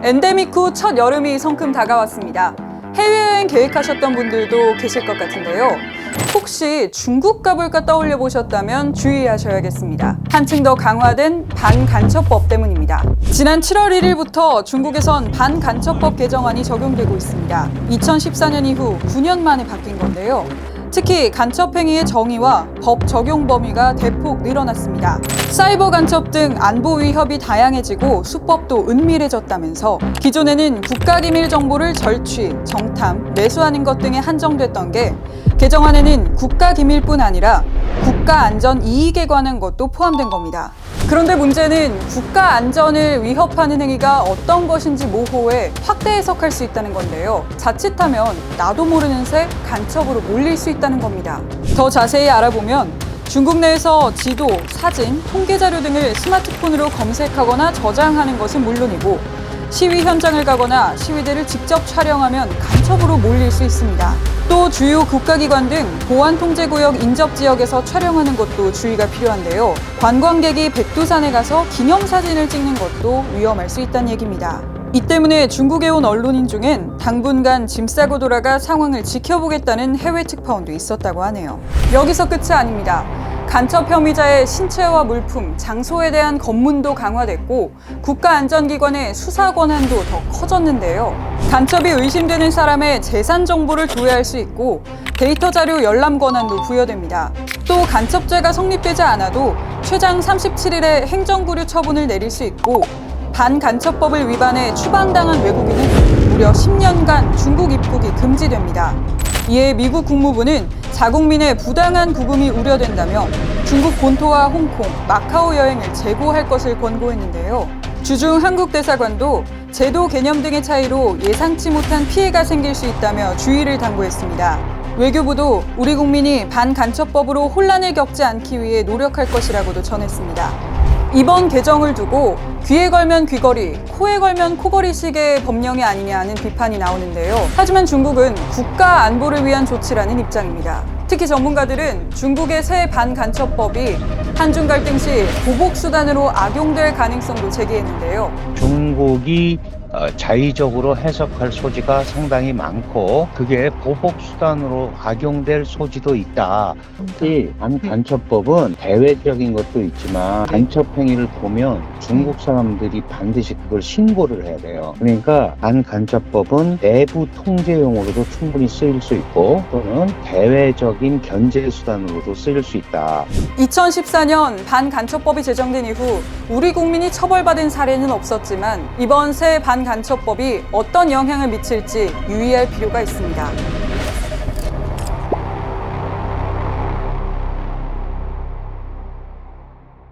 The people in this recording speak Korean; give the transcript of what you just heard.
엔데믹 후 첫 여름이 성큼 다가왔습니다. 해외여행 계획하셨던 분들도 계실 것 같은데요. 혹시 중국 가볼까 떠올려 보셨다면 주의하셔야겠습니다. 한층 더 강화된 반간첩법 때문입니다. 지난 7월 1일부터 중국에선 반간첩법 개정안이 적용되고 있습니다. 2014년 이후 9년 만에 바뀐 건데요. 특히 간첩행위의 정의와 법 적용 범위가 대폭 늘어났습니다. 사이버 간첩 등 안보 위협이 다양해지고 수법도 은밀해졌다면서 기존에는 국가기밀 정보를 절취, 정탐, 매수하는 것 등에 한정됐던 게 개정안에는 국가기밀뿐 아니라 국가안전 이익에 관한 것도 포함된 겁니다. 그런데 문제는 국가 안전을 위협하는 행위가 어떤 것인지 모호해 확대 해석할 수 있다는 건데요. 자칫하면 나도 모르는 새 간첩으로 몰릴 수 있다는 겁니다. 더 자세히 알아보면 중국 내에서 지도, 사진, 통계 자료 등을 스마트폰으로 검색하거나 저장하는 것은 물론이고 시위 현장을 가거나 시위대를 직접 촬영하면 간첩으로 몰릴 수 있습니다. 또 주요 국가기관 등 보안통제구역 인접지역에서 촬영하는 것도 주의가 필요한데요. 관광객이 백두산에 가서 기념사진을 찍는 것도 위험할 수 있다는 얘기입니다. 이 때문에 중국에 온 언론인 중엔 당분간 짐 싸고 돌아가 상황을 지켜보겠다는 해외 특파원도 있었다고 하네요. 여기서 끝이 아닙니다. 간첩 혐의자의 신체와 물품, 장소에 대한 검문도 강화됐고 국가안전기관의 수사 권한도 더 커졌는데요. 간첩이 의심되는 사람의 재산 정보를 조회할 수 있고 데이터 자료 열람 권한도 부여됩니다. 또 간첩죄가 성립되지 않아도 최장 37일의 행정구류 처분을 내릴 수 있고 반간첩법을 위반해 추방당한 외국인은 무려 10년간 중국 입국이 금지됩니다. 이에 미국 국무부는 자국민의 부당한 구금이 우려된다며 중국 본토와 홍콩, 마카오 여행을 재고할 것을 권고했는데요. 주중 한국 대사관도 제도 개념 등의 차이로 예상치 못한 피해가 생길 수 있다며 주의를 당부했습니다. 외교부도 우리 국민이 반간첩법으로 혼란을 겪지 않기 위해 노력할 것이라고도 전했습니다. 이번 개정을 두고 귀에 걸면 귀걸이, 코에 걸면 코걸이식의 법령이 아니냐는 비판이 나오는데요. 하지만 중국은 국가 안보를 위한 조치라는 입장입니다. 특히 전문가들은 중국의 새 반간첩법이 한중 갈등 시 보복수단으로 악용될 가능성도 제기했는데요. 중국이 자의적으로 해석할 소지가 상당히 많고 그게 보복수단으로 악용될 소지도 있다. 특히 반간첩법은 대외적인 것도 있지만 간첩행위를 보면 중국 사람들이 반드시 그걸 신고를 해야 돼요. 그러니까 반간첩법은 내부 통제용으로도 충분히 쓰일 수 있고 또는 대외적인 견제수단으로도 쓰일 수 있다. 2014년 반간첩법이 제정된 이후 우리 국민이 처벌받은 사례는 없었지만 이번 새 반간첩법이 어떤 영향을 미칠지 유의할 필요가 있습니다.